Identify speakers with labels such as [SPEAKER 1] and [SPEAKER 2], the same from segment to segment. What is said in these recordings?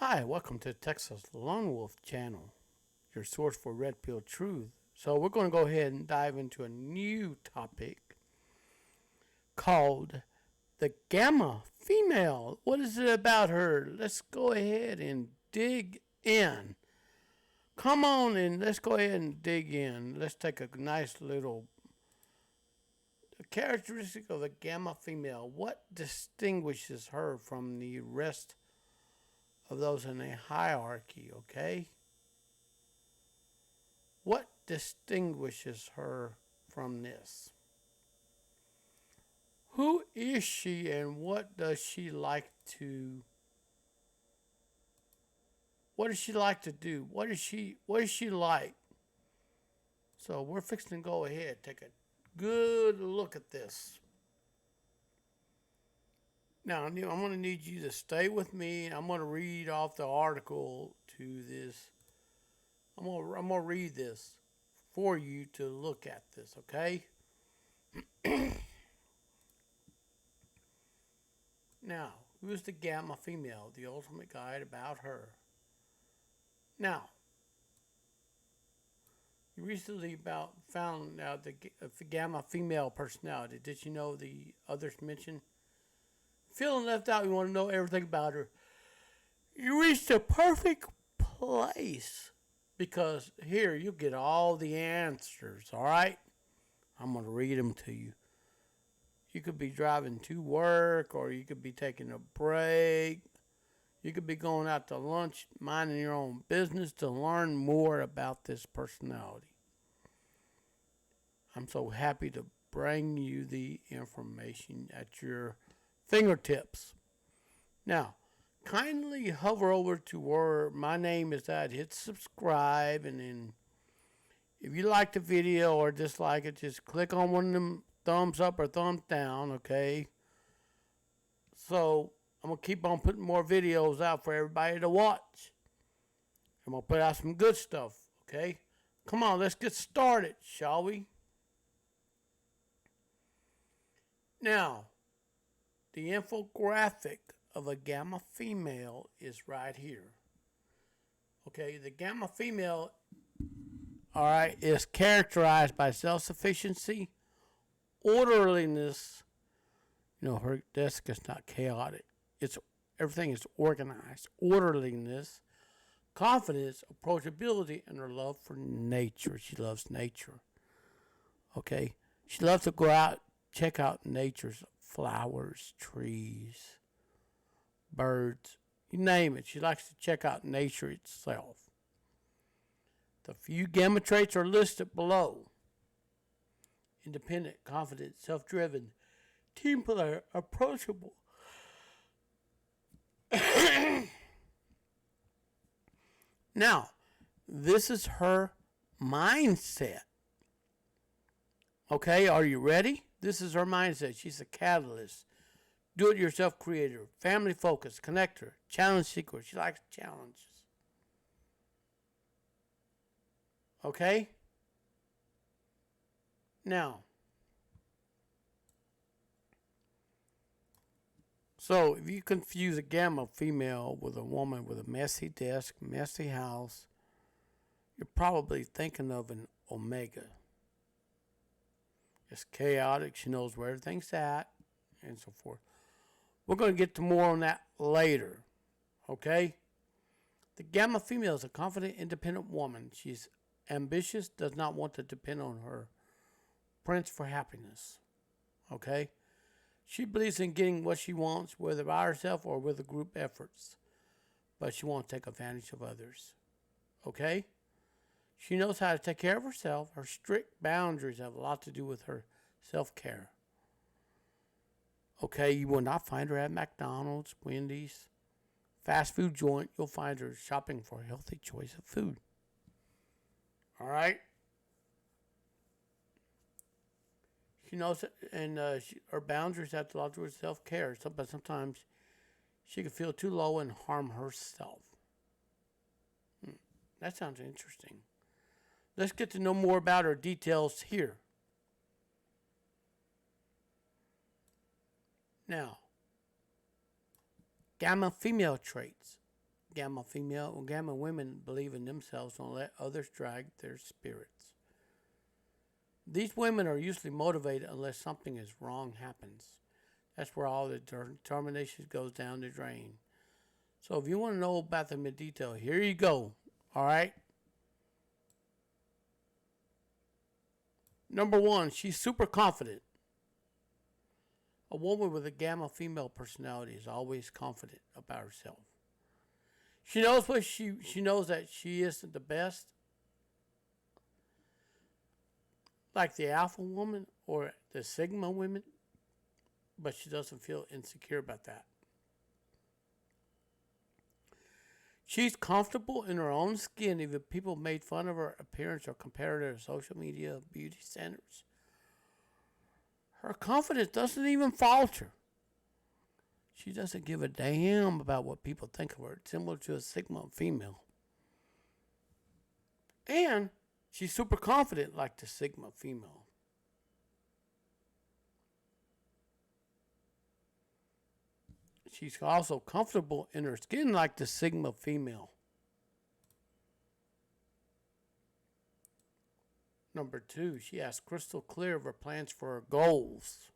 [SPEAKER 1] Hi, welcome to Texas Lone Wolf Channel, your source for red pill truth. So we're going to go ahead and dive into a new topic called the gamma female. What is it about her? Let's go ahead and dig in. Come on and let's go ahead and dig in. Let's take a nice little characteristic of the gamma female. What distinguishes her from the rest of those in a hierarchy, okay? What distinguishes her from this? Who is she and what does she like to do? What is she like? So we're fixing to go ahead, take a good look at this. Now I'm going to need you to stay with me. I'm going to read off the article to this. I'm going to read this for you to look at this, okay? Now, who is the gamma female? The ultimate guide about her. Now, you recently found out the gamma female personality. Did you know the others mentioned? Feeling left out, you want to know everything about her. You reached the perfect place because here you get all the answers, all right? I'm going to read them to you. You could be driving to work or you could be taking a break. You could be going out to lunch, minding your own business to learn more about this personality. I'm so happy to bring you the information at your fingertips. Now, kindly hover over to where my name is at, hit subscribe, and then if you like the video or dislike it, just click on one of them thumbs up or thumbs down, okay? So, I'm going to keep on putting more videos out for everybody to watch. I'm going to put out some good stuff, okay? Come on, let's get started, shall we? Now, the infographic of a gamma female is right here. Okay, the gamma female, all right, is characterized by self-sufficiency, orderliness. You know, her desk is not chaotic. Everything is organized. Orderliness, confidence, approachability, and her love for nature. She loves nature. Okay, she loves to go out, check out nature's flowers, trees, birds, you name it. She likes to check out nature itself. The few gamma traits are listed below: independent, confident, self-driven, team player, approachable. Now, this is her mindset. Okay, are you ready? This is her mindset. She's a catalyst, do-it-yourself creator, family focused, connector, challenge seeker. She likes challenges. Okay? Now, so if you confuse a gamma female with a woman with a messy desk, messy house, you're probably thinking of an omega. It's chaotic. She knows where everything's at, and so forth. We're going to get to more on that later. Okay? The gamma female is a confident, independent woman. She's ambitious, does not want to depend on her prince for happiness. Okay? She believes in getting what she wants, whether by herself or with a group efforts. But she won't take advantage of others. Okay? She knows how to take care of herself. Her strict boundaries have a lot to do with her self-care. Okay, you will not find her at McDonald's, Wendy's, fast food joint. You'll find her shopping for a healthy choice of food. All right? She knows it, and her boundaries have a lot to do with self-care. But sometimes she can feel too low and harm herself. That sounds interesting. Let's get to know more about her details here. Now, gamma female traits. Gamma female or Gamma women believe in themselves and let others drag their spirits. These women are usually motivated unless something is wrong happens. That's where all the determination goes down the drain. So if you want to know about them in detail, here you go. All right. Number one, she's super confident. A woman with a Gamma female personality is always confident about herself. She knows what she knows that she isn't the best, like the Alpha woman or the Sigma women, but she doesn't feel insecure about that. She's comfortable in her own skin, even if people made fun of her appearance or compared her to social media beauty standards. Her confidence doesn't even falter. She doesn't give a damn about what people think of her, similar to a Sigma female. And she's super confident like the Sigma female. She's also comfortable in her skin like the Sigma female. Number two, she has crystal clear of her plans for her goals.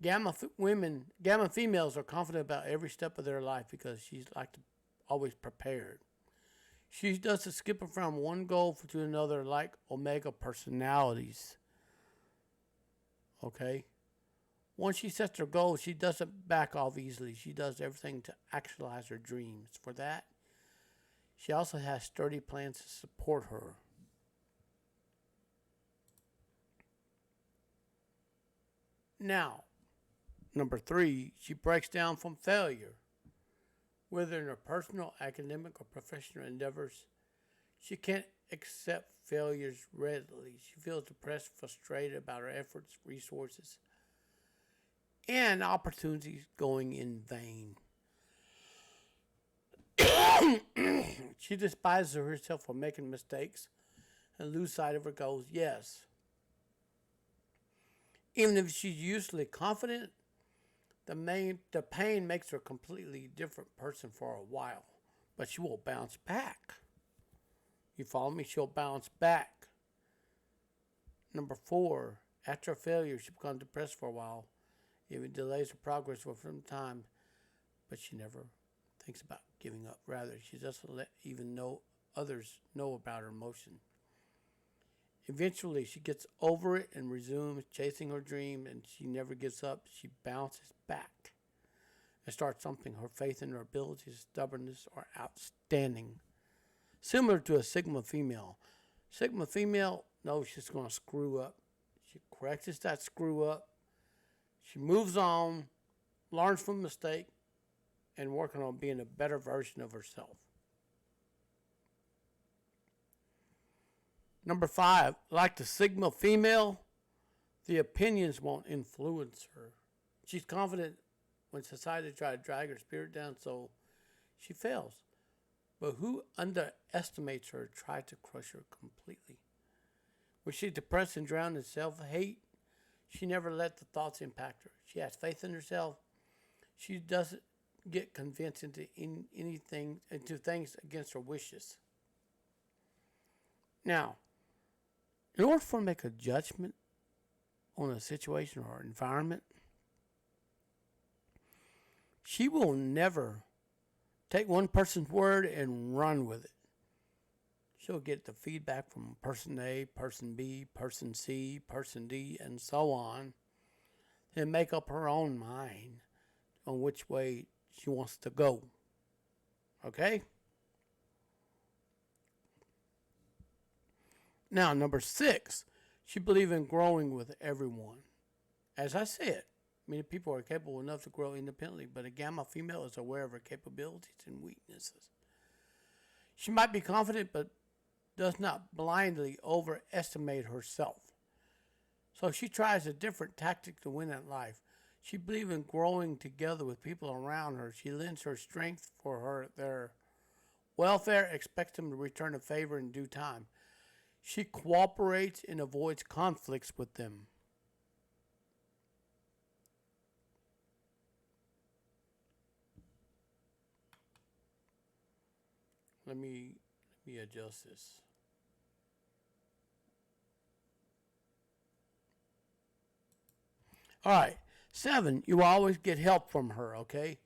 [SPEAKER 1] Gamma females are confident about every step of their life because she's like always prepared. She doesn't skip from one goal to another like Omega personalities. Okay? Once she sets her goals, she doesn't back off easily. She does everything to actualize her dreams. For that, she also has sturdy plans to support her. Now, number three, she breaks down from failure. Whether in her personal, academic, or professional endeavors, she can't accept failures readily. She feels depressed, frustrated about her efforts, resources, and opportunities going in vain. She despises herself for making mistakes and lose sight of her goals, yes. Even if she's usually confident, the pain makes her a completely different person for a while. But she will bounce back. You follow me? She'll bounce back. Number four, after a failure, she becomes depressed for a while. Even delays her progress for some time, but she never thinks about giving up. Rather, she doesn't let even others know about her emotion. Eventually, she gets over it and resumes chasing her dream, and she never gives up. She bounces back and starts something. Her faith in her abilities, stubbornness are outstanding. Similar to a Sigma female. Sigma female knows she's going to screw up. She corrects that screw up. She moves on, learns from mistake, and working on being a better version of herself. Number five, like the Sigma female, the opinions won't influence her. She's confident when society tries to drag her spirit down, so she fails. But who underestimates her tries to crush her completely. When she's depressed and drowned in self-hate, she never let the thoughts impact her. She has faith in herself. She doesn't get convinced into things against her wishes. Now, in order for her to make a judgment on a situation or environment, she will never take one person's word and run with it. She'll get the feedback from person A, person B, person C, person D, and so on, and make up her own mind on which way she wants to go. Okay? Now, number six, she believes in growing with everyone. As I said, many people are capable enough to grow independently, but a Gamma female is aware of her capabilities and weaknesses. She might be confident, but does not blindly overestimate herself. So she tries a different tactic to win at life. She believes in growing together with people around her. She lends her strength for their welfare, expects them to return a favor in due time. She cooperates and avoids conflicts with them. Let me adjust this. All right. 7, you will always get help from her, okay?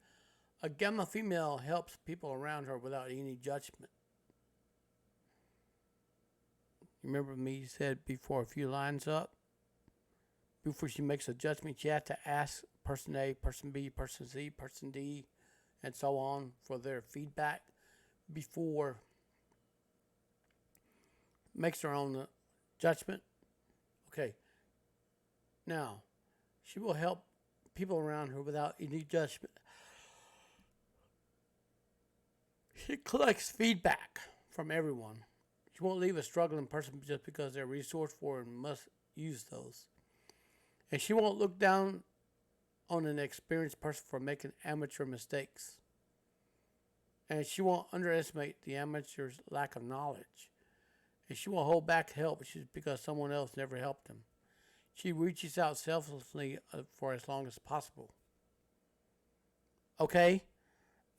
[SPEAKER 1] A Gamma female helps people around her without any judgment. You remember me said before a few lines up? Before she makes a judgment, she has to ask person A, person B, person C, person D, and so on for their feedback before makes her own judgment. Okay. Now, she will help people around her without any judgment. She collects feedback from everyone. She won't leave a struggling person just because they're resourceful and must use those. And she won't look down on an experienced person for making amateur mistakes. And she won't underestimate the amateur's lack of knowledge. And she won't hold back help just because someone else never helped them. She reaches out selflessly for as long as possible. Okay?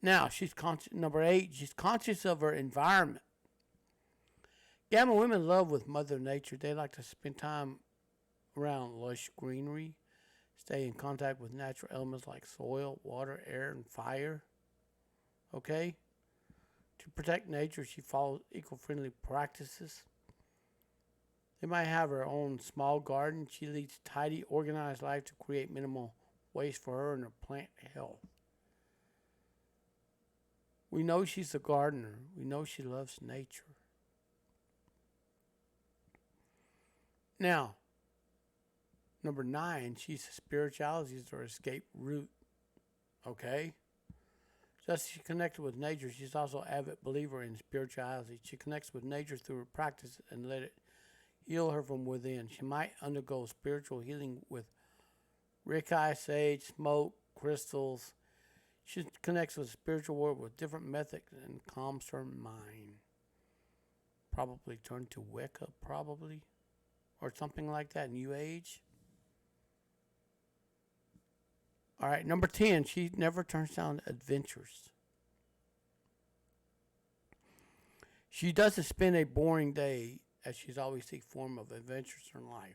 [SPEAKER 1] Now, she's conscious. Number 8, she's conscious of her environment. Gamma women love with Mother Nature. They like to spend time around lush greenery, stay in contact with natural elements like soil, water, air, and fire. Okay? To protect nature, she follows eco-friendly practices. They might have her own small garden. She leads tidy, organized life to create minimal waste for her and her plant health. We know she's a gardener. We know she loves nature. Now, number 9, she's spirituality is her escape route. Okay? Just as she connected with nature, she's also an avid believer in spirituality. She connects with nature through her practice and let it heal her from within. She might undergo spiritual healing with Reiki, sage, smoke, crystals. She connects with the spiritual world with different methods and calms her mind. Probably turn to Wicca, probably. Or something like that, New Age. All right, number 10, she never turns down adventures. She doesn't spend a boring day as she's always seek form of adventures in life.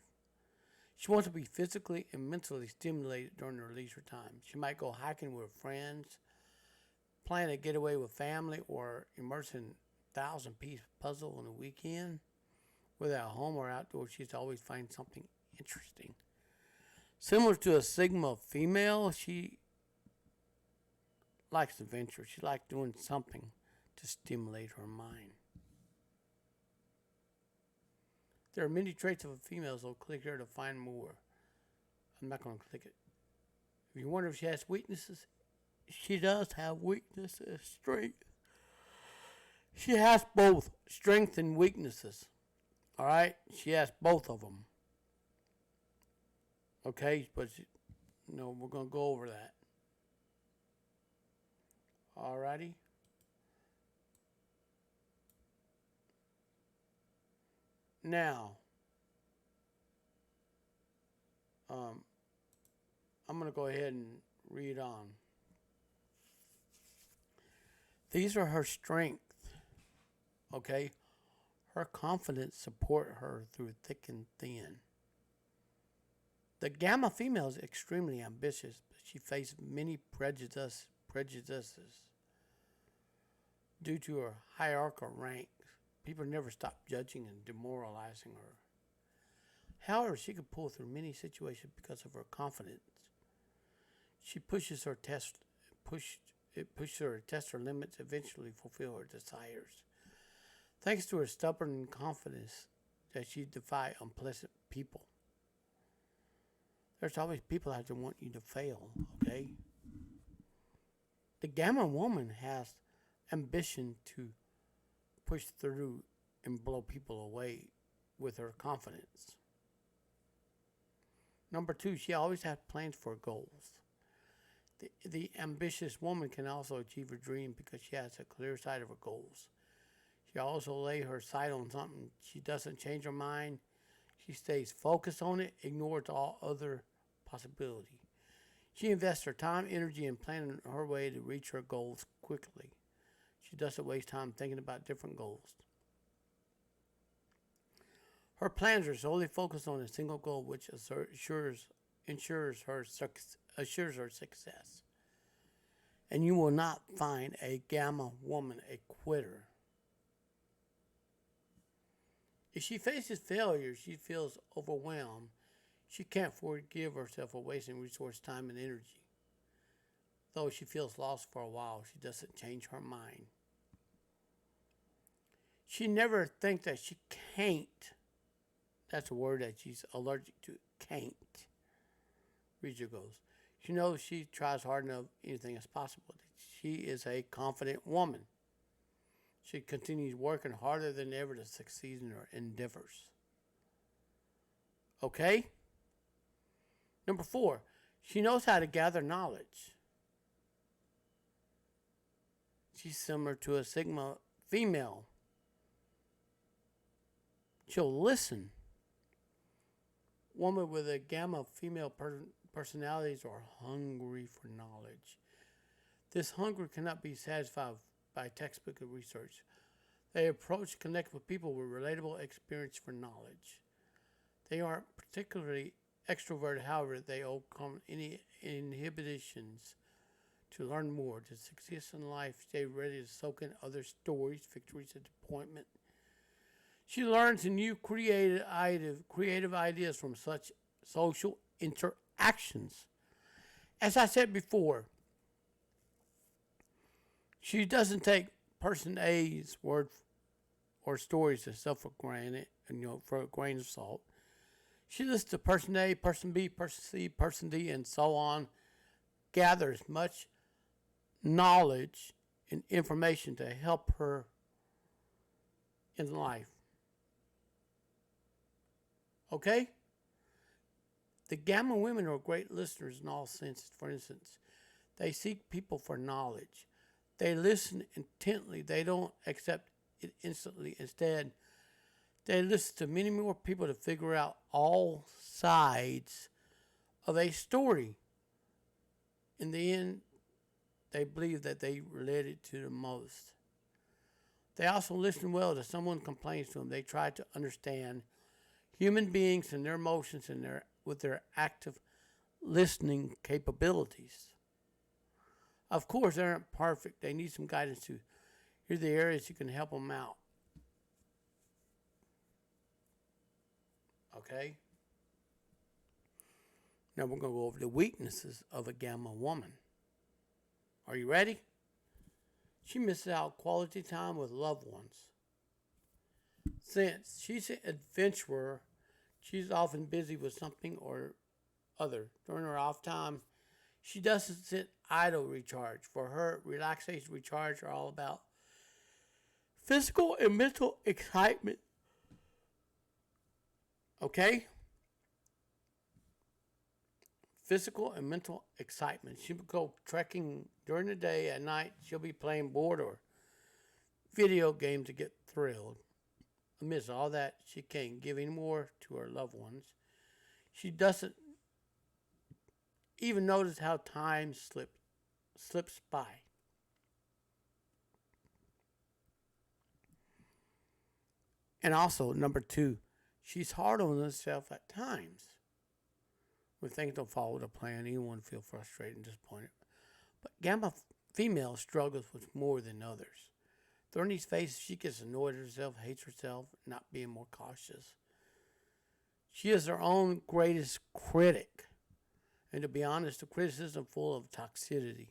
[SPEAKER 1] She wants to be physically and mentally stimulated during her leisure time. She might go hiking with friends, plan a getaway with family, or immerse in 1,000-piece puzzle on a weekend. Whether at home or outdoors, she's always finding something interesting. Similar to a Sigma female, she likes adventure. She likes doing something to stimulate her mind. There are many traits of a female, so click here to find more. I'm not going to click it. If you wonder if she has weaknesses, she does have weaknesses, strength. She has both strength and weaknesses. All right? She has both of them. Okay? But, we're going to go over that. All righty? Now, I'm going to go ahead and read on. These are her strengths, okay? Her confidence support her through thick and thin. The Gamma female is extremely ambitious, but she faces many prejudices due to her hierarchical rank. People never stop judging and demoralizing her. However, she can pull through many situations because of her confidence. She pushes her test her limits, eventually fulfill her desires. Thanks to her stubborn confidence that she defies unpleasant people. There's always people out there want you to fail, okay? The Gamma woman has ambition to push through and blow people away with her confidence. Number 2, she always has plans for goals. The ambitious woman can also achieve her dream because she has a clear sight of her goals. She also lays her sight on something. She doesn't change her mind. She stays focused on it, ignores all other possibilities. She invests her time, energy, and planning her way to reach her goals quickly. She doesn't waste time thinking about different goals. Her plans are solely focused on a single goal, which ensures her success. And you will not find a Gamma woman a quitter. If she faces failure, she feels overwhelmed. She can't forgive herself for wasting resource, time, and energy. Though she feels lost for a while, she doesn't change her mind. She never thinks that she can't. That's a word that she's allergic to. Can't. Read your goals. She knows she tries hard enough, anything is possible. She is a confident woman. She continues working harder than ever to succeed in her endeavors. Okay? Number 4, she knows how to gather knowledge. She's similar to a Sigma female. She'll listen. Women with a Gamma female personalities are hungry for knowledge. This hunger cannot be satisfied by textbook and research. They approach, connect with people with relatable experience for knowledge. They aren't particularly extroverted, however, they overcome any inhibitions to learn more, to succeed in life, stay ready to soak in other stories, victories, and disappointment. She learns new creative ideas from such social interactions. As I said before, she doesn't take person A's word or stories and stuff for granted, for a grain of salt. She listens to person A, person B, person C, person D, and so on, gathers much knowledge and information to help her in life. Okay? The Gamma women are great listeners in all senses. For instance, they seek people for knowledge. They listen intently. They don't accept it instantly. Instead, they listen to many more people to figure out all sides of a story. In the end, they believe that they related to the most. They also listen well to someone complains to them. They try to understand human beings and their emotions and with their active listening capabilities. Of course, they aren't perfect. They need some guidance to hear the areas you can help them out. Okay? Now we're going to go over the weaknesses of a Gamma woman. Are you ready? She misses out quality time with loved ones. Since she's an adventurer, she's often busy with something or other. During her off time, she doesn't sit idle recharge. For her, relaxation recharge are all about physical and mental excitement. Okay? Physical and mental excitement. She will go trekking during the day. At night, she'll be playing board or video game to get thrilled. Amidst all that, she can't give any more to her loved ones. She doesn't even notice how time slips by. And also, number 2, she's hard on herself at times. When things don't follow the plan, anyone feel frustrated and disappointed. But Gamma female struggles with more than others. During these phases, she gets annoyed at herself, hates herself, not being more cautious. She is her own greatest critic. And to be honest, the criticism full of toxicity.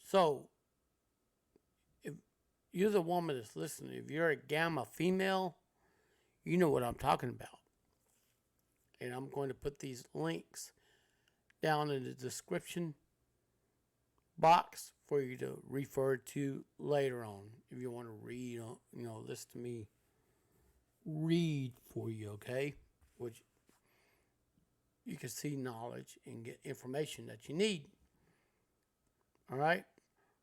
[SPEAKER 1] So, if you're the woman that's listening, if you're a Gamma female, you know what I'm talking about. And I'm going to put these links down in the description box for you to refer to later on if you want to read, listen to me read for you, okay? Which you can see knowledge and get information that you need. All right?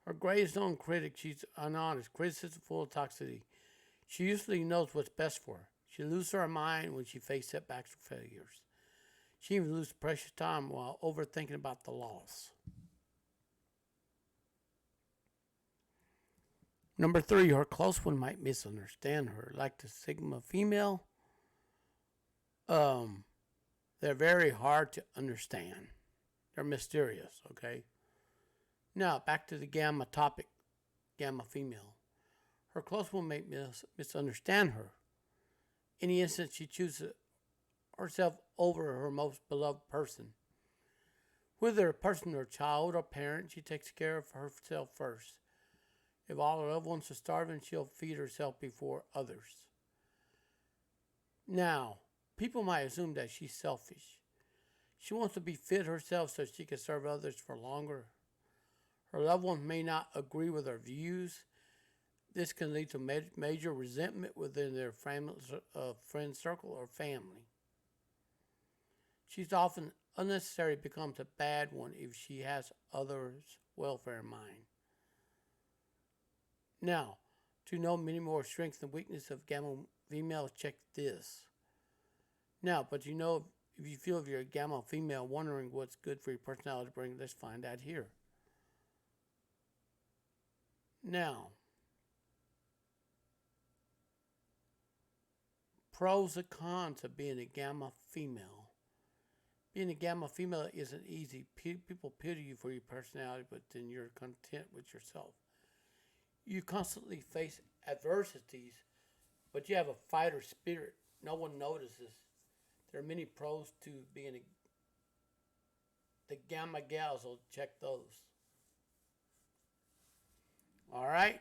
[SPEAKER 1] Her greatest known critic, she's honest, criticism full of toxicity. She usually knows what's best for her. She loses her mind when she faces setbacks or failures. She even loses precious time while overthinking about the loss. Number three, her close one might misunderstand her. Like the Sigma female, um, they're very hard to understand. They're mysterious, okay? Now, back to the Gamma topic, Gamma female. Her close one may misunderstand her. In the instance, she chooses herself over her most beloved person. Whether a person or child or parent, she takes care of herself first. If all her loved ones are starving, she'll feed herself before others. Now, people might assume that she's selfish. She wants to be fit herself so she can serve others for longer. Her loved ones may not agree with her views. This can lead to major resentment within their friend circle or family. She's often unnecessary becomes a bad one if she has others' welfare in mind. Now, to know many more strengths and weaknesses of Gamma females, check this. Now, but if you feel if you're a Gamma female wondering what's good for your personality to bring, let's find out here. Now, pros and cons of being a Gamma female. Being a Gamma female isn't easy. People pity you for your personality, but then you're content with yourself. You constantly face adversities, but you have a fighter spirit. No one notices. There are many pros to being the Gamma gals, so check those. All right.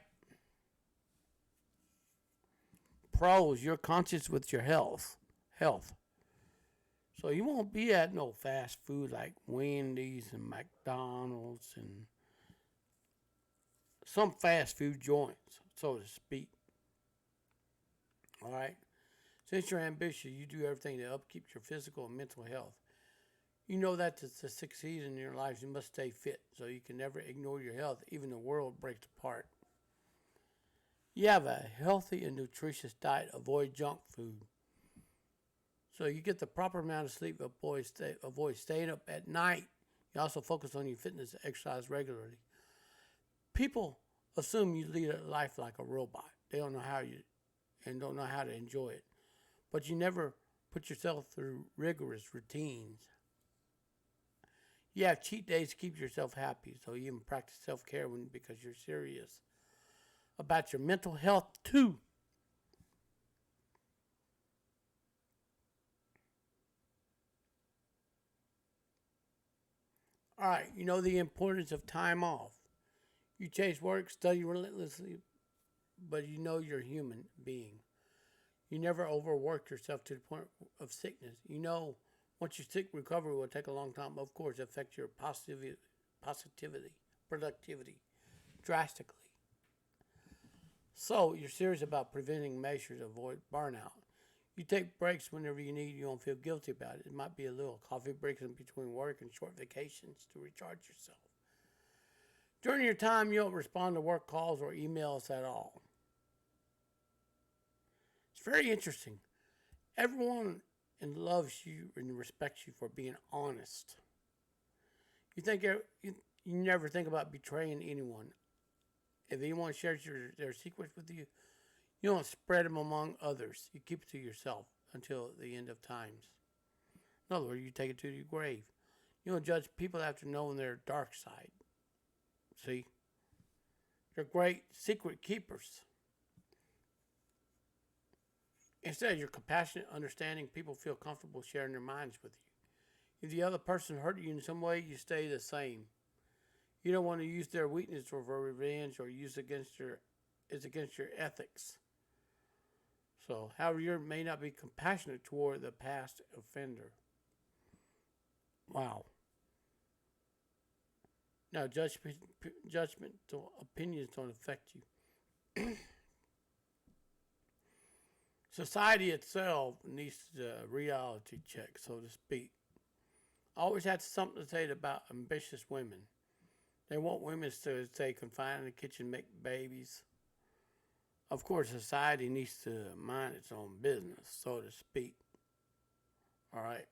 [SPEAKER 1] Pros, you're conscious with your health. So you won't be at no fast food like Wendy's and McDonald's and some fast food joints, so to speak. All right. Since you're ambitious, you do everything to upkeep your physical and mental health. You know that to succeed in your life, you must stay fit, so you can never ignore your health, even the world breaks apart. You have a healthy and nutritious diet. Avoid junk food. So you get the proper amount of sleep. Avoid staying up at night. You also focus on your fitness and exercise regularly. People assume you lead a life like a robot. They don't know don't know how to enjoy it. But you never put yourself through rigorous routines. You have cheat days to keep yourself happy. So you even practice self-care because you're serious about your mental health too. All right, you know the importance of time off. You chase work, study relentlessly, but you know you're a human being. You never overwork yourself to the point of sickness. You know once you're sick, recovery will take a long time. Of course, affect your positivity, productivity drastically. So you're serious about preventing measures to avoid burnout. You take breaks whenever you need. You don't feel guilty about it. It might be a little coffee breaks in between work and short vacations to recharge yourself. During your time, you don't respond to work calls or emails at all. It's very interesting. Everyone loves you and respects you for being honest. You never think about betraying anyone. If anyone shares their secrets with you, you don't spread them among others. You keep it to yourself until the end of times. In other words, you take it to your grave. You don't judge people after knowing their dark side. See? They're great secret keepers. Instead, you're compassionate, understanding. People feel comfortable sharing their minds with you. If the other person hurt you in some way, you stay the same. You don't want to use their weakness for revenge or use against your ethics. So, however, you may not be compassionate toward the past offender. Wow. Now, judgmental opinions don't affect you. Society itself needs a reality check, so to speak. Always had something to say about ambitious women. They want women to stay confined in the kitchen, make babies. Of course, society needs to mind its own business, so to speak. All right.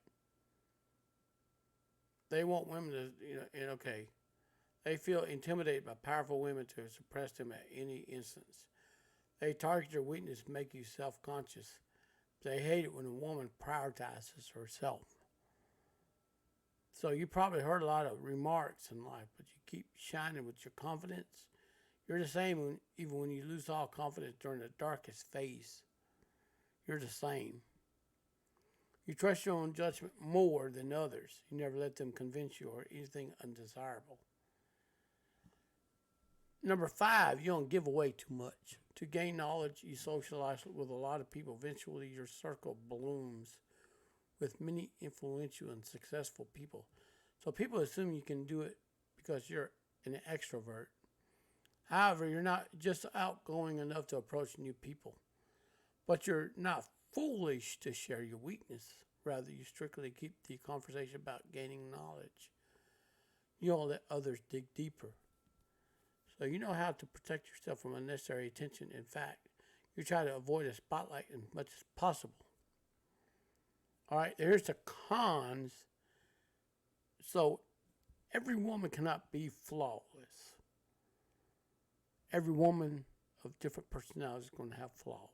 [SPEAKER 1] They want women to, okay, They feel intimidated by powerful women to suppress them at any instance. They target your weakness to make you self conscious. They hate it when a woman prioritizes herself. So you probably heard a lot of remarks in life, but you keep shining with your confidence. You're the same even when you lose all confidence during the darkest phase. You're the same. You trust your own judgment more than others. You never let them convince you or anything undesirable. Number 5, you don't give away too much. To gain knowledge, you socialize with a lot of people. Eventually, your circle blooms with many influential and successful people. So people assume you can do it because you're an extrovert. However, you're not just outgoing enough to approach new people, but you're not foolish to share your weakness. Rather, you strictly keep the conversation about gaining knowledge. You don't let others dig deeper. So you know how to protect yourself from unnecessary attention. In fact, you try to avoid a spotlight as much as possible. All right, here's the cons. So every woman cannot be flawless. Every woman of different personalities is going to have flaws.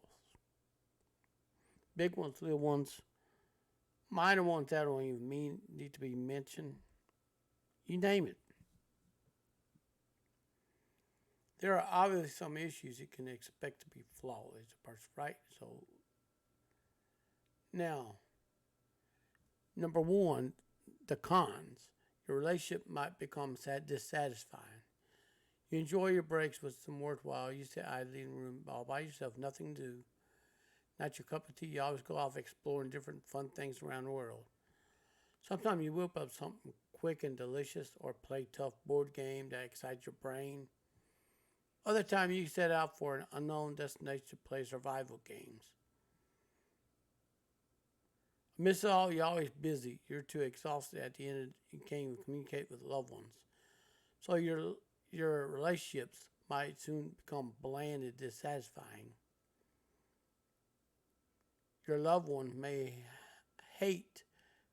[SPEAKER 1] Big ones, little ones, minor ones that don't even need to be mentioned. You name it. There are obviously some issues you can expect to be flawed as a person, right? So now, number 1, the cons. Your relationship might become dissatisfying. You enjoy your breaks with some worthwhile. You sit idly in a room all by yourself, nothing to do. Not your cup of tea. You always go off exploring different fun things around the world. Sometimes you whip up something quick and delicious or play tough board game that excites your brain. Other time you set out for an unknown destination to play survival games. Amidst it all, you're always busy. You're too exhausted at the end. You can't even communicate with loved ones. So your relationships might soon become bland and dissatisfying. Your loved one may hate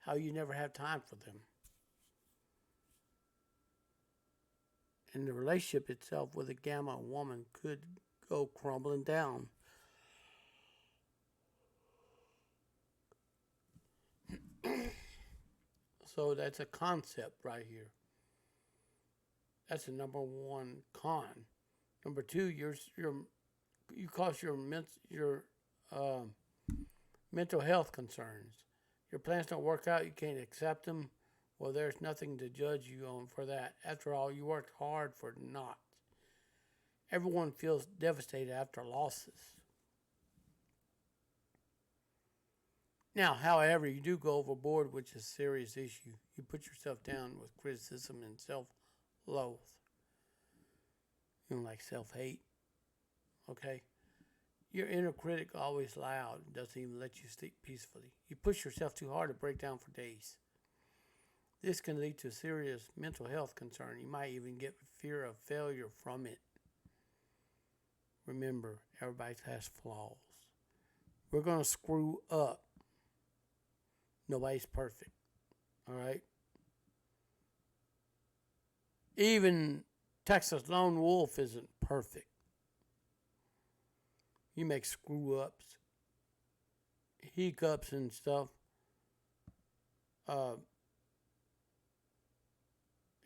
[SPEAKER 1] how you never have time for them. And the relationship itself with a Gamma woman could go crumbling down. So that's a concept right here. That's the number 1 con. Number 2, you cause your mental health concerns. Your plans don't work out, you can't accept them. Well, there's nothing to judge you on for that. After all, you worked hard for naught. Everyone feels devastated after losses. Now, however, you do go overboard, which is a serious issue. You put yourself down with criticism and self-loathe. You know, like self-hate. Okay? Your inner critic always loud and doesn't even let you sleep peacefully. You push yourself too hard to break down for days. This can lead to serious mental health concern. You might even get fear of failure from it. Remember, everybody has flaws. We're going to screw up. Nobody's perfect. All right? Even Texas Lone Wolf isn't perfect. You make screw ups, hiccups, and stuff.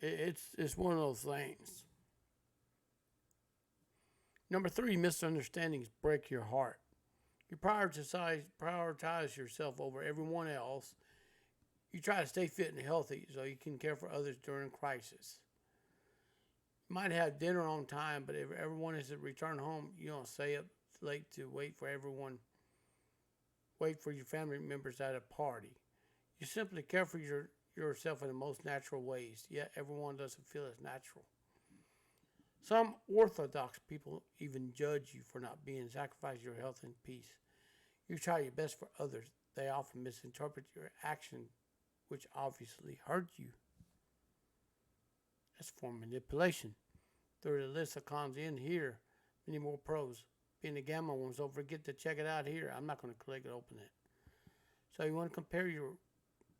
[SPEAKER 1] It's one of those things. Number 3, misunderstandings break your heart. You prioritize yourself over everyone else. You try to stay fit and healthy so you can care for others during crisis. You might have dinner on time, but if everyone is to return home, you don't stay up late to wait for your family members at a party. You simply care for yourself in the most natural ways, yet everyone doesn't feel as natural. Some orthodox people even judge you for not being sacrificing your health and peace. You try your best for others. They often misinterpret your action, which obviously hurt you. That's form manipulation. There's a list of cons in here, many more pros. Being a Gamma one, so forget to check it out here. I'm not going to click it, open it. So you want to compare your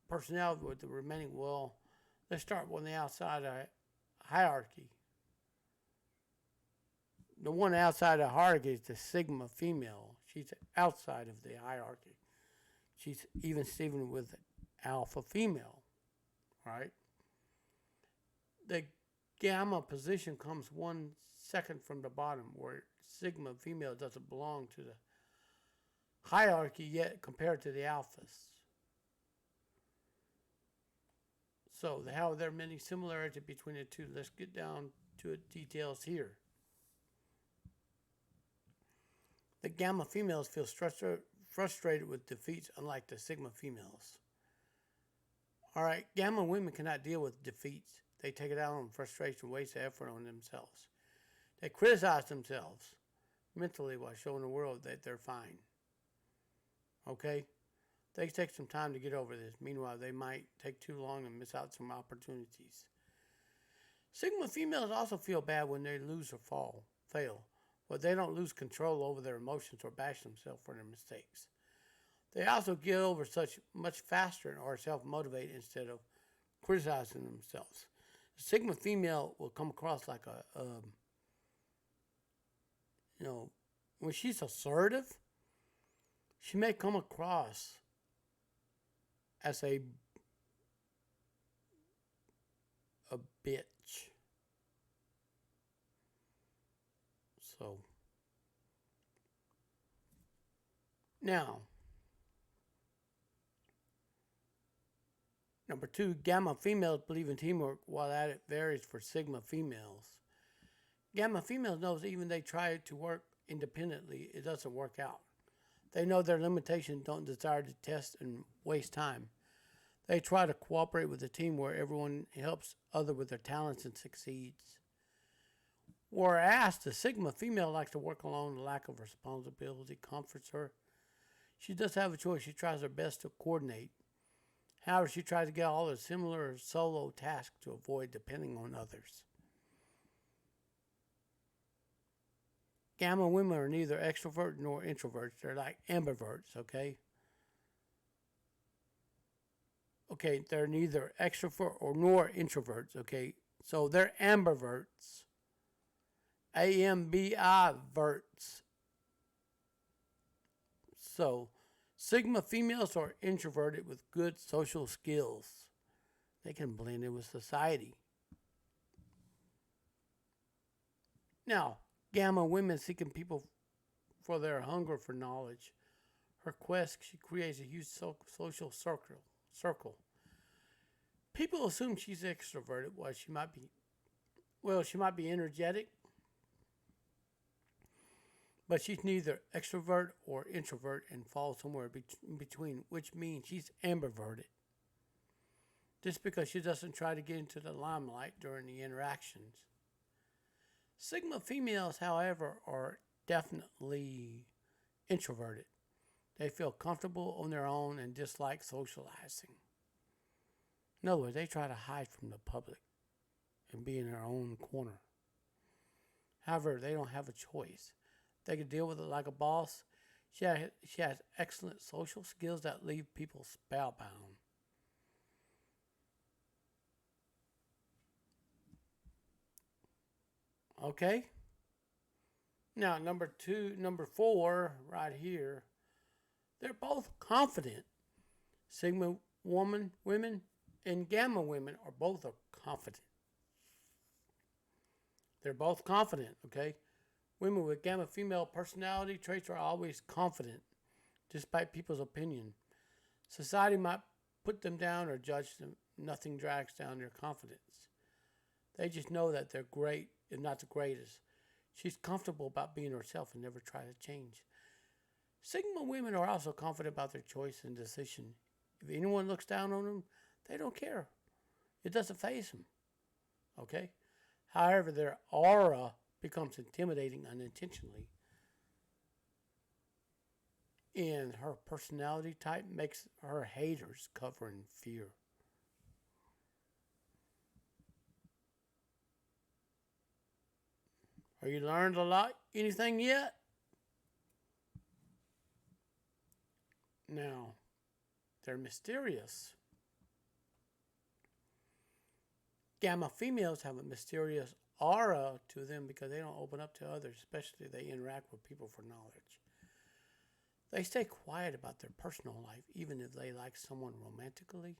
[SPEAKER 1] personality with the remaining. Well, let's start on the outside. hierarchy. The one outside the hierarchy is the Sigma female. She's outside of the hierarchy. She's even Steven with alpha female, right? The gamma position comes 1 second from the bottom, where Sigma female doesn't belong to the hierarchy yet compared to the alphas. So, how there are many similarities between the two. Let's get down to the details here. The gamma females feel frustrated with defeats, unlike the Sigma females. Alright, gamma women cannot deal with defeats. They take it out on frustration, waste effort on themselves. They criticize themselves mentally while showing the world that they're fine. Okay? They take some time to get over this. Meanwhile, they might take too long and miss out some opportunities. Sigma females also feel bad when they lose or fail, but they don't lose control over their emotions or bash themselves for their mistakes. They also get over such much faster and are self-motivated instead of criticizing themselves. The Sigma female will come across like when she's assertive, she may come across as a bitch. So, now, number 2, gamma females believe in teamwork, while that varies for Sigma females. Gamma females knows even they try to work independently, it doesn't work out. They know their limitations, don't desire to test and waste time. They try to cooperate with a team where everyone helps other with their talents and succeeds. Whereas the Sigma female likes to work alone, the lack of responsibility comforts her. She does have a choice. She tries her best to coordinate. However, she tries to get all the similar solo tasks to avoid depending on others. Gamma women are neither extroverts nor introverts. They're like ambiverts, okay? Okay, they're neither extrovert or nor introverts, okay? So they're ambiverts. AMBI-verts. So, Sigma females are introverted with good social skills. They can blend in with society. Now, Gamma women seeking people for their hunger for knowledge. Her quest, she creates a huge social circle. People assume she's extroverted, while she might be energetic, but she's neither extrovert or introvert and falls somewhere in between, which means she's ambiverted. Just because she doesn't try to get into the limelight during the interactions. Sigma females, however, are definitely introverted. They feel comfortable on their own and dislike socializing. In other words, they try to hide from the public and be in their own corner. However, they don't have a choice. They can deal with it like a boss. She has excellent social skills that leave people spellbound. Okay? Now, number 4, right here, they're both confident. Sigma women and Gamma women are both confident. They're both confident, okay? Women with Gamma female personality traits are always confident, despite people's opinion. Society might put them down or judge them. Nothing drags down their confidence. They just know that they're great, if not the greatest. She's comfortable about being herself and never try to change. Sigma women are also confident about their choice and decision. If anyone looks down on them, they don't care. It doesn't faze them. Okay? However, their aura becomes intimidating unintentionally. And her personality type makes her haters cover in fear. Have you learned a lot? Anything yet? Now, they're mysterious. Gamma females have a mysterious aura to them because they don't open up to others, especially if they interact with people for knowledge. They stay quiet about their personal life, even if they like someone romantically.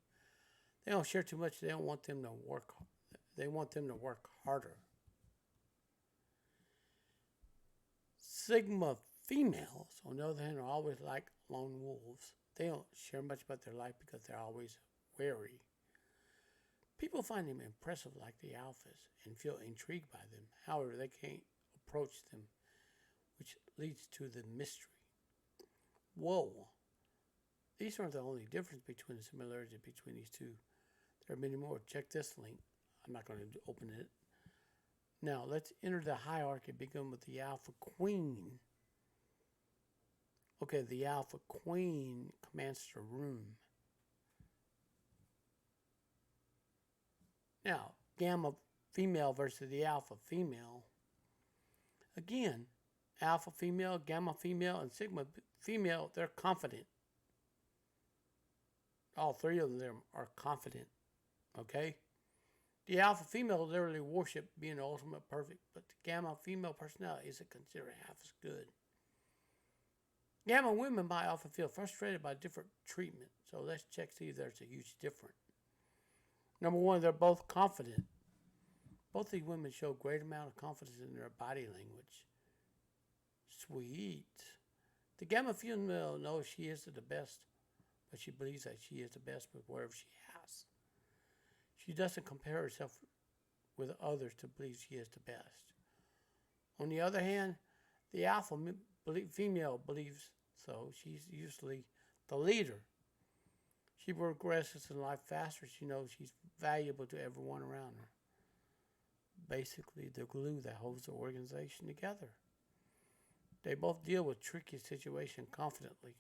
[SPEAKER 1] They don't share too much. They don't want them to work. They want them to work harder. Sigma females, on the other hand, are always like lone wolves. They don't share much about their life because they're always wary. People find them impressive like the alphas and feel intrigued by them. However, they can't approach them, which leads to the mystery. Whoa. These aren't the only difference between the similarities between these two. There are many more. Check this link. I'm not going to open it. Now, let's enter the hierarchy. Begin with the Alpha Queen. Okay, the Alpha Queen commands the room. Now, Gamma female versus the Alpha female. Again, Alpha female, Gamma female, and Sigma female, they're confident. All three of them are confident. Okay? The Alpha female literally worship being the ultimate perfect, but the Gamma female personality isn't considered half as good. Gamma women might often feel frustrated by different treatment, so let's check see if there's a huge difference. Number one, they're both confident. Both these women show great amount of confidence in their body language. Sweet. The Gamma female knows she is the best, but she believes that she is the best with whatever she has. She doesn't compare herself with others to believe she is the best. On the other hand, the Alpha female believes so. She's usually the leader. She progresses in life faster. She knows she's valuable to everyone around her. Basically, the glue that holds the organization together. They both deal with tricky situations confidently.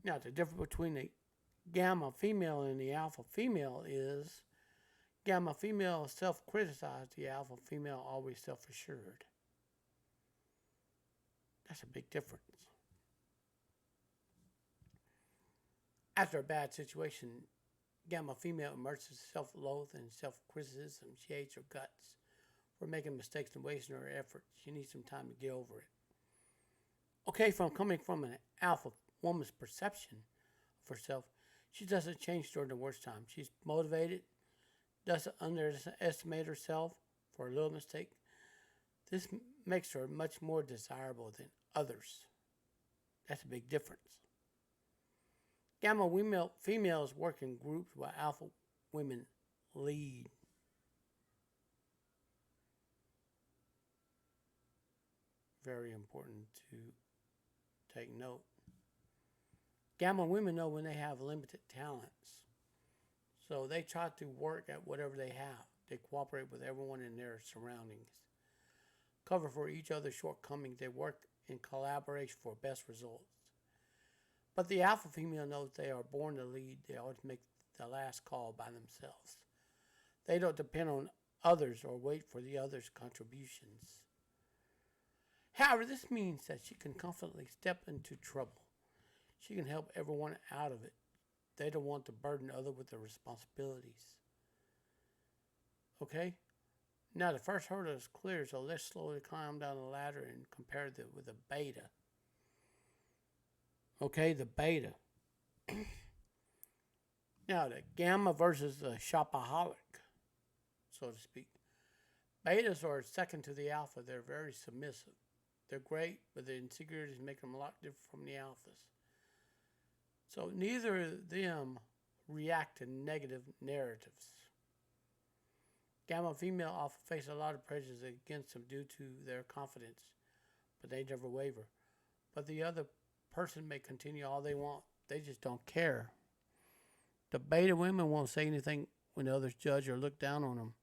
[SPEAKER 1] Now, the difference between the Gamma female and the Alpha female is Gamma female self-criticized, the Alpha female always self-assured. That's a big difference. After a bad situation, Gamma female immerses self-loath and self-criticism. She hates her guts for making mistakes and wasting her effort. She needs some time to get over it. Okay, coming from an Alpha woman's perception of herself, she doesn't change during the worst time. She's motivated, doesn't underestimate herself for a little mistake. This makes her much more desirable than others. That's a big difference. Gamma females work in groups while Alpha women lead. Very important to take note. Gamma women know when they have limited talents, so they try to work at whatever they have. They cooperate with everyone in their surroundings. Cover for each other's shortcomings. They work in collaboration for best results. But the Alpha female knows they are born to lead. They always make the last call by themselves. They don't depend on others or wait for the others' contributions. However, this means that she can confidently step into trouble. She can help everyone out of it. They don't want to burden others with their responsibilities. Okay? Now the first hurdle is clear, so let's slowly climb down the ladder and compare it with the beta. Okay, the beta. Now the Gamma versus the shopaholic, so to speak. Betas are second to the Alpha. They're very submissive. They're great, but the insecurities make them a lot different from the Alphas. So neither of them react to negative narratives. Gamma female often face a lot of prejudice against them due to their confidence, but they never waver. But the other person may continue all they want. They just don't care. The beta women won't say anything when others judge or look down on them.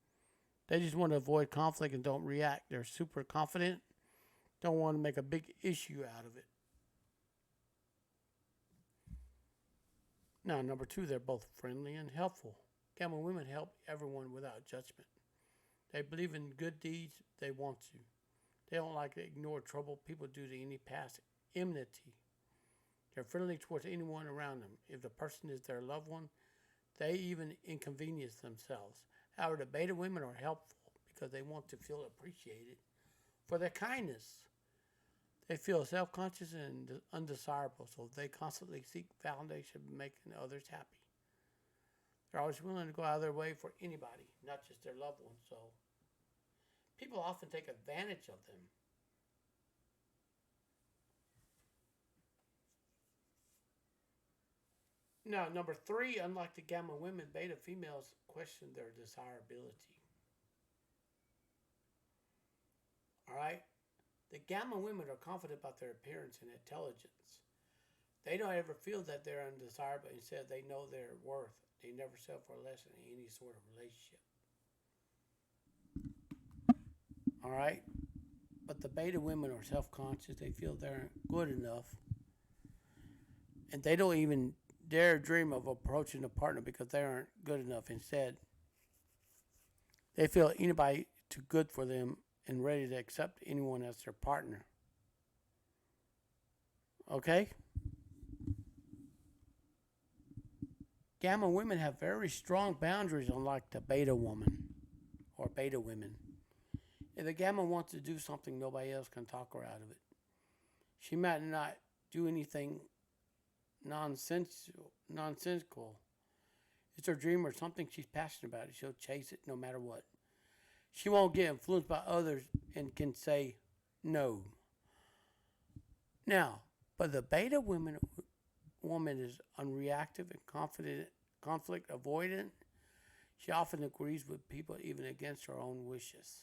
[SPEAKER 1] They just want to avoid conflict and don't react. They're super confident, don't want to make a big issue out of it. Now, number two, they're both friendly and helpful. Gamma women help everyone without judgment. They believe in good deeds. They want to. They don't like to ignore trouble people due to any past enmity. They're friendly towards anyone around them. If the person is their loved one, they even inconvenience themselves. However, the beta women are helpful because they want to feel appreciated for their kindness. They feel self-conscious and undesirable, so they constantly seek validation of making others happy. They're always willing to go out of their way for anybody, not just their loved ones. So people often take advantage of them. Now, number 3, unlike the gamma women, beta females question their desirability. All right? The gamma women are confident about their appearance and intelligence. They don't ever feel that they're undesirable. Instead, they know their worth. They never settle for less in any sort of relationship. All right? But the beta women are self-conscious. They feel they're good enough. And they don't even dare dream of approaching a partner because they aren't good enough. Instead, they feel anybody too good for them and ready to accept anyone as their partner. Okay? Gamma women have very strong boundaries, unlike the beta woman or beta women. If a gamma wants to do something, nobody else can talk her out of it. She might not do anything nonsensical. It's her dream or something she's passionate about. She'll chase it no matter what. She won't get influenced by others and can say no. Now, but the beta woman is unreactive and conflict avoidant. She often agrees with people even against her own wishes.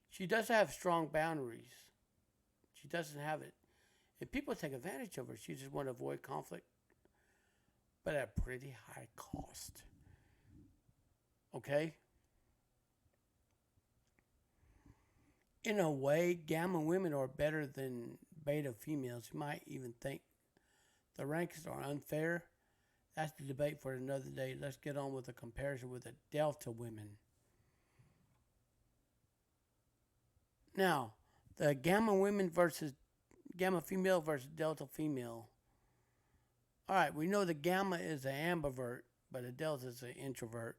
[SPEAKER 1] She doesn't have strong boundaries. She doesn't have it. And people take advantage of her. She just wants to avoid conflict, but at a pretty high cost. Okay? In a way, gamma women are better than beta females. You might even think the rankings are unfair. That's the debate for another day. Let's get on with the comparison with the delta women. Now, the gamma female versus delta female. All right, we know the gamma is an ambivert, but the delta is an introvert.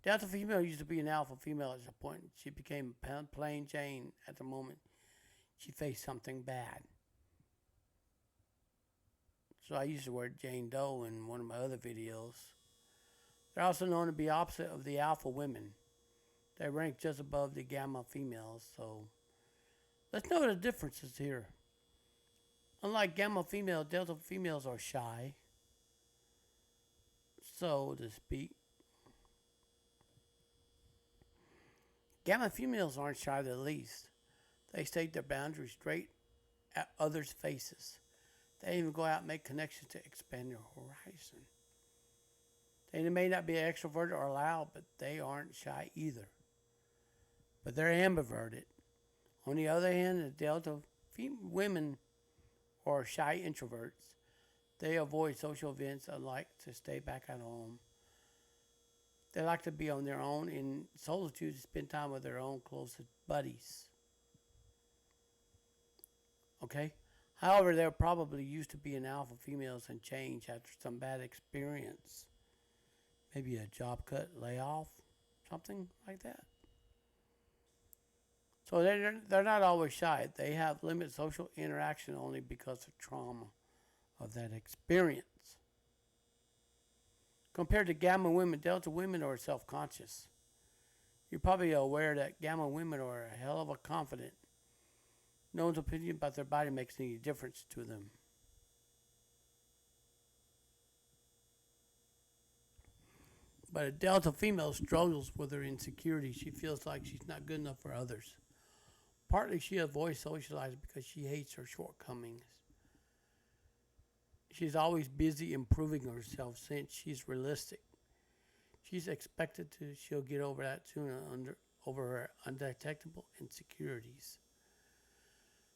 [SPEAKER 1] Delta female used to be an alpha female at the point she became plain Jane at the moment she faced something bad. So I used the word Jane Doe in one of my other videos. They're also known to be opposite of the alpha women. They rank just above the gamma females. So let's know the differences here. Unlike gamma females, delta females are shy, so to speak. Gamma females aren't shy the least. They state their boundaries straight at others' faces. They even go out and make connections to expand their horizon. They may not be extroverted or loud, but they aren't shy either. But they're ambiverted. On the other hand, the delta women are shy introverts. They avoid social events and like to stay back at home. They like to be on their own in solitude to spend time with their own closest buddies. Okay? However, they're probably used to being alpha females and change after some bad experience. Maybe a job cut, layoff, something like that. So they're not always shy. They have limited social interaction only because of trauma of that experience. Compared to gamma women, delta women are self-conscious. You're probably aware that gamma women are a hell of a confident. No one's opinion about their body makes any difference to them. But a delta female struggles with her insecurity. She feels like she's not good enough for others. Partly she avoids socializing because she hates her shortcomings. She's always busy improving herself since she's realistic. She's expected to, she'll get over that soon over her undetectable insecurities.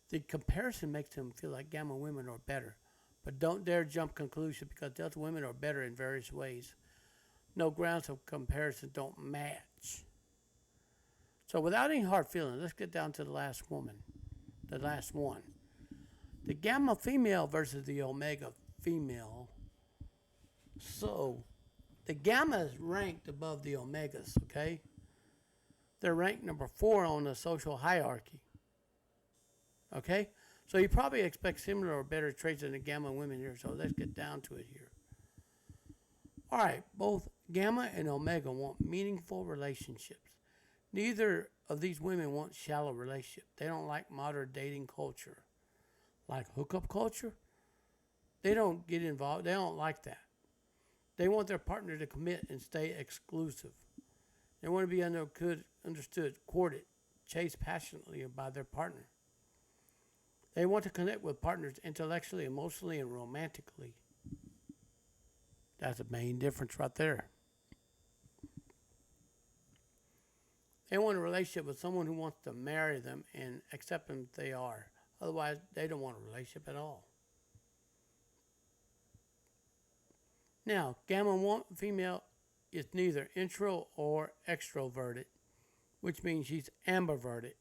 [SPEAKER 1] The comparison makes them feel like gamma women are better. But don't dare jump conclusions because delta women are better in various ways. No grounds of comparison don't match. So without any hard feelings, let's get down to the last woman. The last one. The Gamma female versus the Omega female. So, the Gamma is ranked above the Omegas, okay? They're ranked number 4 on the social hierarchy. Okay? So you probably expect similar or better traits than the Gamma women here. So let's get down to it here. All right, both Gamma and Omega want meaningful relationships. Neither of these women want shallow relationships. They don't like modern dating culture. Like hookup culture, they don't get involved. They don't like that. They want their partner to commit and stay exclusive. They want to be understood, courted, chased passionately by their partner. They want to connect with partners intellectually, emotionally, and romantically. That's the main difference right there. They want a relationship with someone who wants to marry them and accept them as they are. Otherwise, they don't want a relationship at all. Now, Gamma female is neither intro or extroverted, which means she's ambiverted.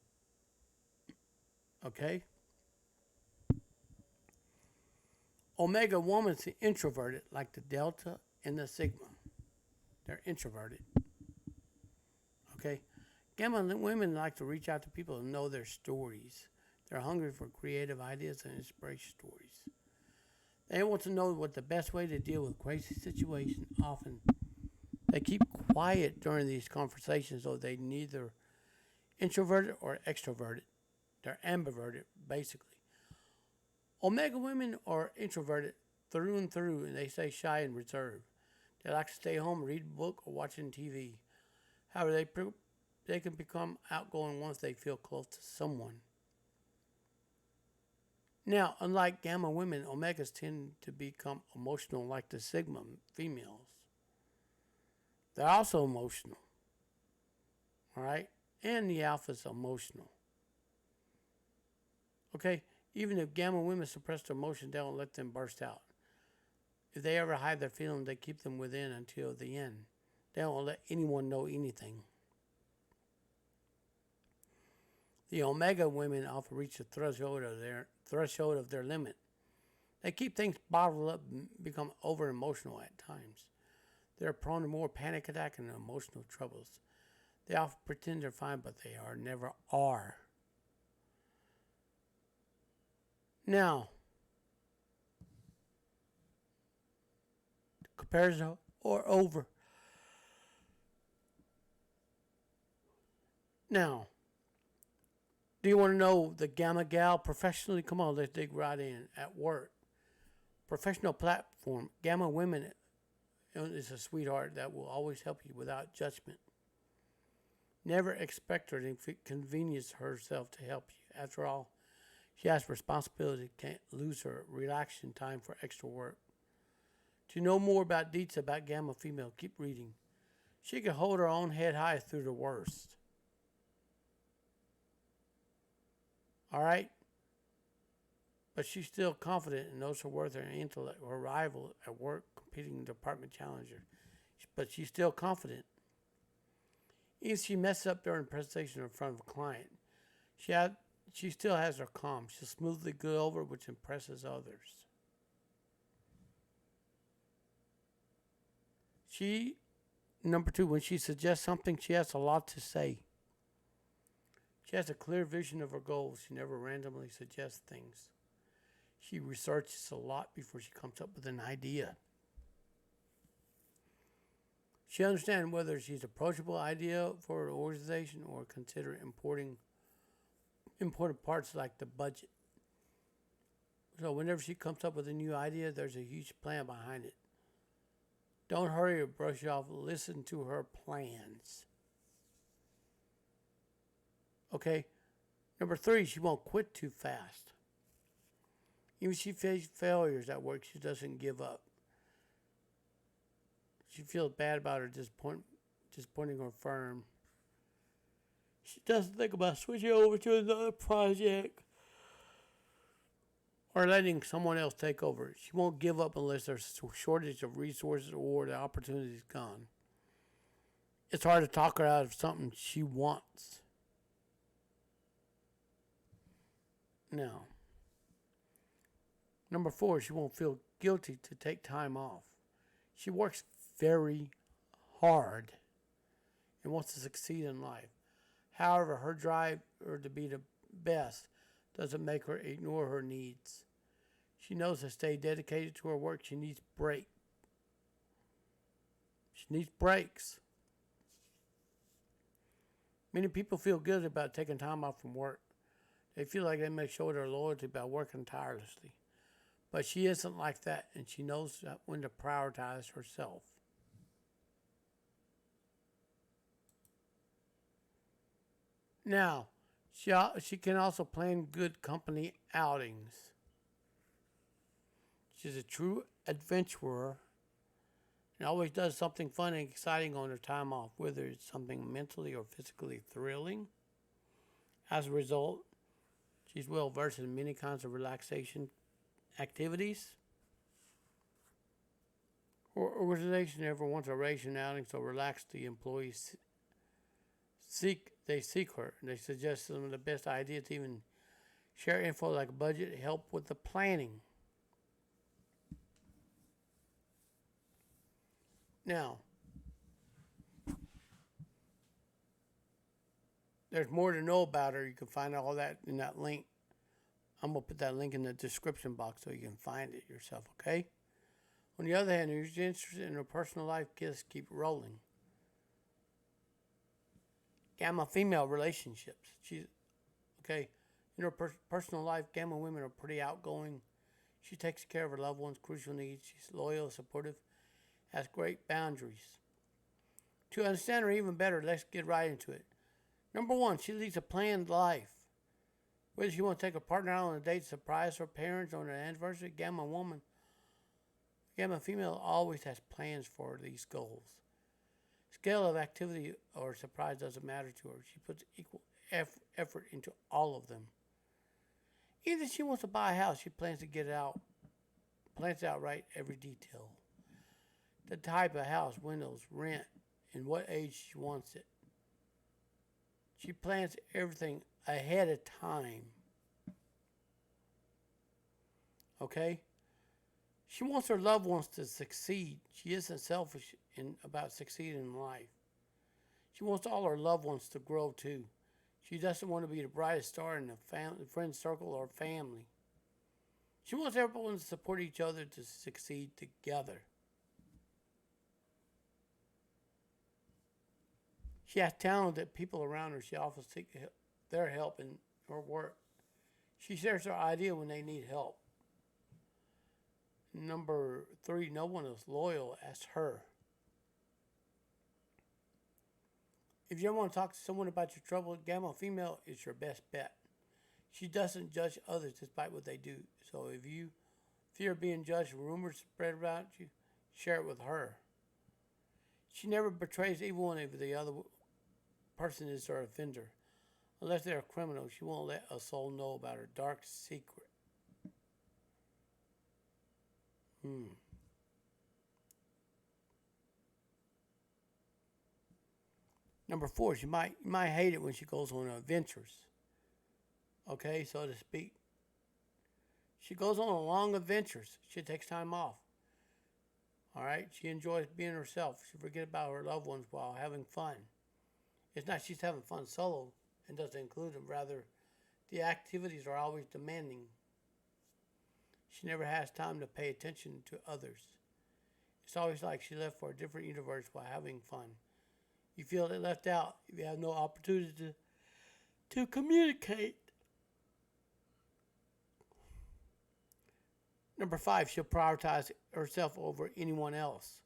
[SPEAKER 1] Okay? Omega woman's introverted, like the Delta and the Sigma. They're introverted. Okay? Gamma women like to reach out to people and know their stories. They're hungry for creative ideas and inspiration stories. They want to know what the best way to deal with crazy situations. Often, they keep quiet during these conversations, so they're neither introverted or extroverted. They're ambiverted, basically. Omega women are introverted through and through, and they stay shy and reserved. They like to stay home, read a book, or watching TV. However, they can become outgoing once they feel close to someone. Now, unlike Gamma women, Omegas tend to become emotional like the Sigma females. They're also emotional. All right? And the Alpha's emotional. Okay? Even if Gamma women suppress their emotions, they don't let them burst out. If they ever hide their feelings, they keep them within until the end. They don't let anyone know anything. The Omega women often reach the threshold of their limit. They keep things bottled up and become over emotional at times. They're prone to more panic attack and emotional troubles. They often pretend they're fine, but they never are. Now, comparison or over. Now, do you want to know the Gamma gal professionally? Come on, let's dig right in. At work, professional platform, Gamma women is a sweetheart that will always help you without judgment. Never expect her to inconvenience herself to help you. After all, she has responsibility, can't lose her relaxation time for extra work. To know more about deets about Gamma female, keep reading. She can hold her own head high through the worst. All right? But she's still confident and knows her worth and intellect. Her rival at work, competing department challenger. But she's still confident. Even if she messes up during a presentation in front of a client, she still has her calm. She'll smoothly go over, which impresses others. Number 2, when she suggests something, she has a lot to say. She has a clear vision of her goals. She never randomly suggests things. She researches a lot before she comes up with an idea. She understands whether she's approachable idea for an organization or consider important parts like the budget. So whenever she comes up with a new idea, there's a huge plan behind it. Don't hurry or brush off. Listen to her plans. Okay? Number 3, she won't quit too fast. Even if she faces failures at work, she doesn't give up. She feels bad about her disappointing her firm. She doesn't think about switching over to another project or letting someone else take over. She won't give up unless there's a shortage of resources or the opportunity is gone. It's hard to talk her out of something she wants. Now, Number 4, she won't feel guilty to take time off. She works very hard and wants to succeed in life. However, her drive to be the best doesn't make her ignore her needs. She knows to stay dedicated to her work, she needs break. She needs breaks. Many people feel guilty about taking time off from work. They feel like they may show their loyalty by working tirelessly. But she isn't like that, and she knows when to prioritize herself. Now, she can also plan good company outings. She's a true adventurer and always does something fun and exciting on her time off, whether it's something mentally or physically thrilling. As a result, she's well versed in many kinds of relaxation activities. Her organization never wants a ration outing, so relax the employees seek her. And they suggest some of the best ideas, even share info like budget, help with the planning. Now, there's more to know about her. You can find all that in that link. I'm going to put that link in the description box so you can find it yourself, okay? On the other hand, if you're interested in her personal life, just keep rolling. Gamma female relationships. She's, okay, in her personal life, Gamma women are pretty outgoing. She takes care of her loved ones' crucial needs. She's loyal, supportive, has great boundaries. To understand her even better, let's get right into it. Number 1, she leads a planned life. Whether she wants to take a partner out on a date, surprise her parents on an anniversary, Gamma female always has plans for these goals. Scale of activity or surprise doesn't matter to her. She puts equal effort into all of them. Either she wants to buy a house, she plans out right every detail. The type of house, windows, rent, and what age she wants it. She plans everything ahead of time. Okay? She wants her loved ones to succeed. She isn't selfish about succeeding in life. She wants all her loved ones to grow too. She doesn't want to be the brightest star in the friend circle or family. She wants everyone to support each other to succeed together. She has talented people around her. She often seeks their help in her work. She shares her idea when they need help. Number 3, no one is loyal as her. If you ever want to talk to someone about your trouble, Gamma female is your best bet. She doesn't judge others despite what they do. So if you fear being judged, rumors spread about you, share it with her. She never betrays even if the other person is her offender. Unless they're a criminal, she won't let a soul know about her dark secret. Number 4, you might hate it when she goes on adventures. Okay, so to speak. She goes on long adventures. She takes time off. All right, she enjoys being herself. She forgets about her loved ones while having fun. It's not she's having fun solo and doesn't include them. Rather, the activities are always demanding. She never has time to pay attention to others. It's always like she left for a different universe while having fun. You feel left out if you have no opportunity to communicate. Number 5, she'll prioritize herself over anyone else.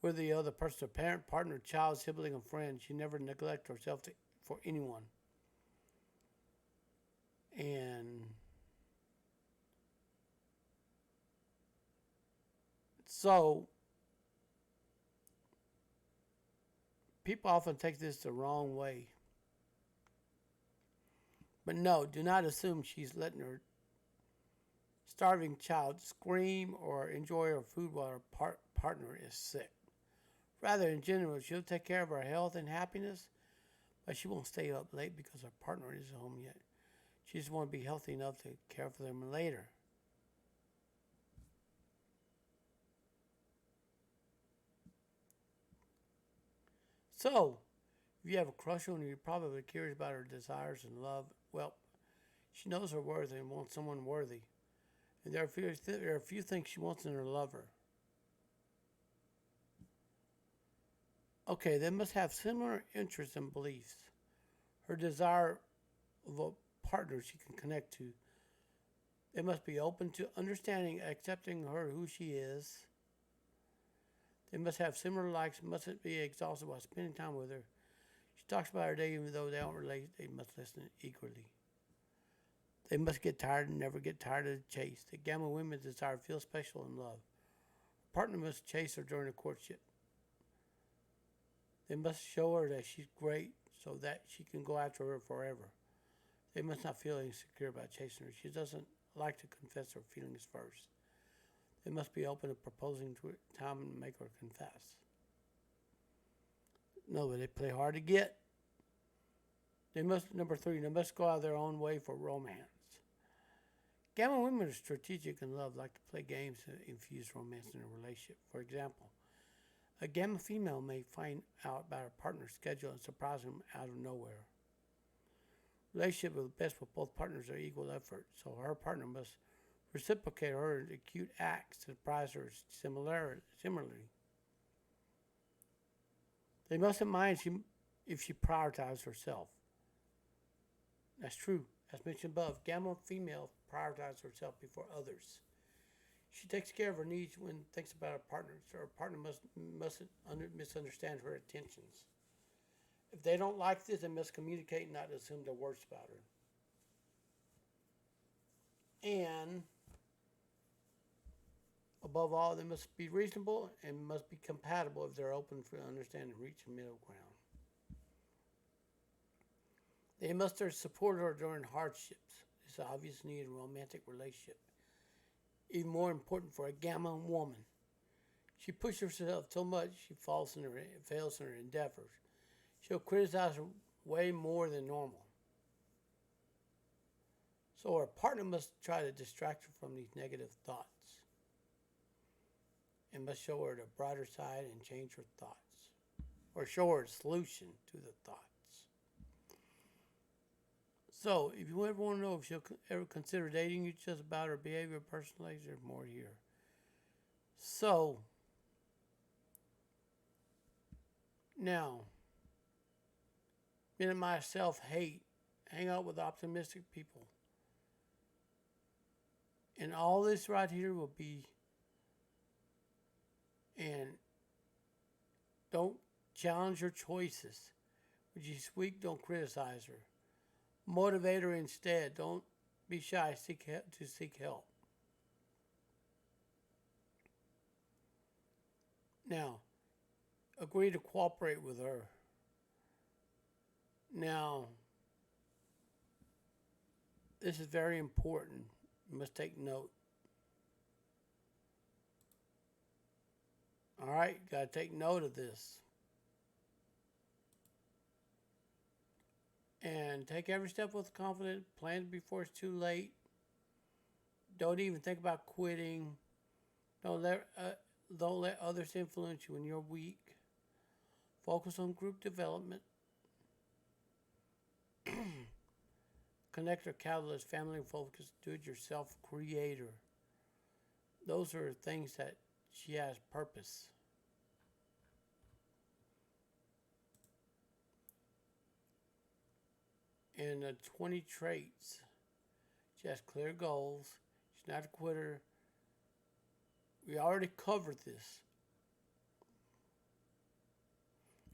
[SPEAKER 1] Whether the other person, a parent, partner, child, sibling, or friend, she never neglects herself for anyone. And so, people often take this the wrong way. But no, do not assume she's letting her starving child scream or enjoy her food while her partner is sick. Rather, in general, she'll take care of her health and happiness, but she won't stay up late because her partner isn't home yet. She just wants to be healthy enough to care for them later. So, if you have a crush on her, you're probably curious about her desires and love. Well, she knows her worth and wants someone worthy. And there are a few things she wants in her lover. Okay, they must have similar interests and beliefs. Her desire of a partner she can connect to. They must be open to understanding, accepting her who she is. They must have similar likes, mustn't be exhausted while spending time with her. She talks about her day even though they don't relate, they must listen equally. They must get tired and never get tired of the chase. The Gamma women desire to feel special and loved. A partner must chase her during the courtship. They must show her that she's great so that she can go after her forever. They must not feel insecure about chasing her. She doesn't like to confess her feelings first. They must be open to proposing to her time and make her confess. No, but they play hard to get. Number three, they must go out of their own way for romance. Gamma women are strategic in love, like to play games to infuse romance in a relationship. For example, a Gamma female may find out about her partner's schedule and surprise him out of nowhere. Relationship is best with both partners are equal effort, so her partner must reciprocate her cute acts to surprise her similarly. They mustn't mind if she prioritizes herself. That's true. As mentioned above, Gamma female prioritizes herself before others. She takes care of her needs when thinks about her partner, so her partner mustn't misunderstand her intentions. If they don't like this, they must communicate and not assume the worst about her. And above all, they must be reasonable and must be compatible if they're open for understanding and reach a middle ground. They must support her during hardships. It's an obvious need in a romantic relationship. Even more important for a Gamma woman. She pushes herself so much she fails in her endeavors. She'll criticize her way more than normal. So her partner must try to distract her from these negative thoughts and must show her the brighter side and change her thoughts, or show her a solution to the thoughts. So, if you ever want to know if she'll ever consider dating you just about her behavior or personal life, there's more here. So, now, minimize self-hate. Hang out with optimistic people. And all this right here will be, and don't challenge her choices. When she's weak, don't criticize her. Motivate her instead. Don't be shy to seek help. Now, agree to cooperate with her. Now, this is very important. You must take note. All right, you got to take note of this. And take every step with confidence. Plan before it's too late. Don't even think about quitting. Don't let others influence you when you're weak. Focus on group development. Connector, catalyst, family focus, do-it-yourself creator. Those are things that she has purpose. And 20 traits. She has clear goals. She's not a quitter. We already covered this.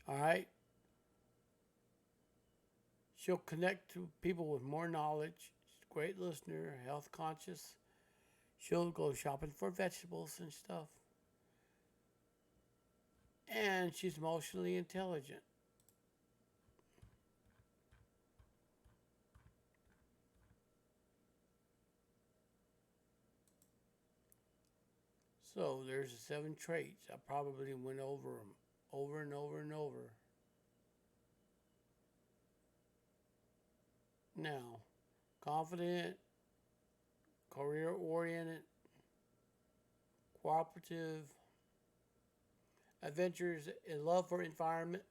[SPEAKER 1] All right? She'll connect to people with more knowledge. She's a great listener, health conscious. She'll go shopping for vegetables and stuff. And she's emotionally intelligent. So there's the 7 traits. I probably went over them over and over and over. Now, confident, career-oriented, cooperative, adventures, and love for environment,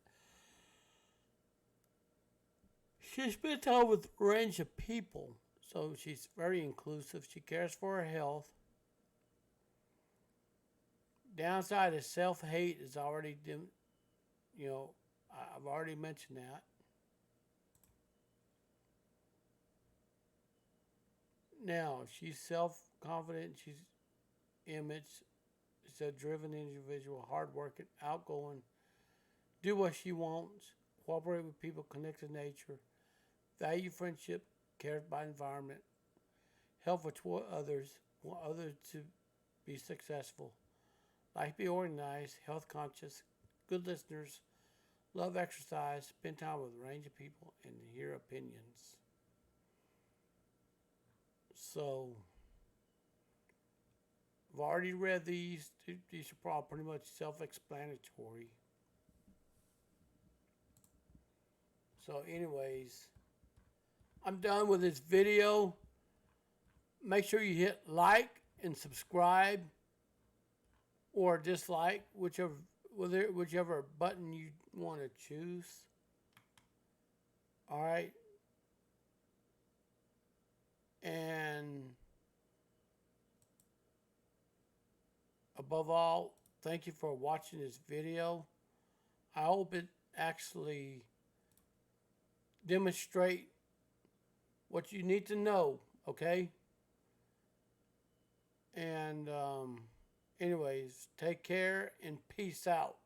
[SPEAKER 1] She spends time with a range of people, so she's very inclusive. She cares for her health. Downside is self-hate is already, I've already mentioned that. Now, she's self-confident. She's image. She's a driven individual, hardworking, outgoing, do what she wants, cooperate with people, connect to nature, value friendship, cares about environment, help with others, want others to be successful, like be organized, health conscious, good listeners, love exercise, spend time with a range of people, and hear opinions. So, I've already read these. These are probably pretty much self explanatory. So, anyways, I'm done with this video. Make sure you hit like and subscribe or dislike, whichever button you want to choose. All right. And above all, thank you for watching this video. I hope it actually demonstrate what you need to know, okay? And anyways, take care and peace out.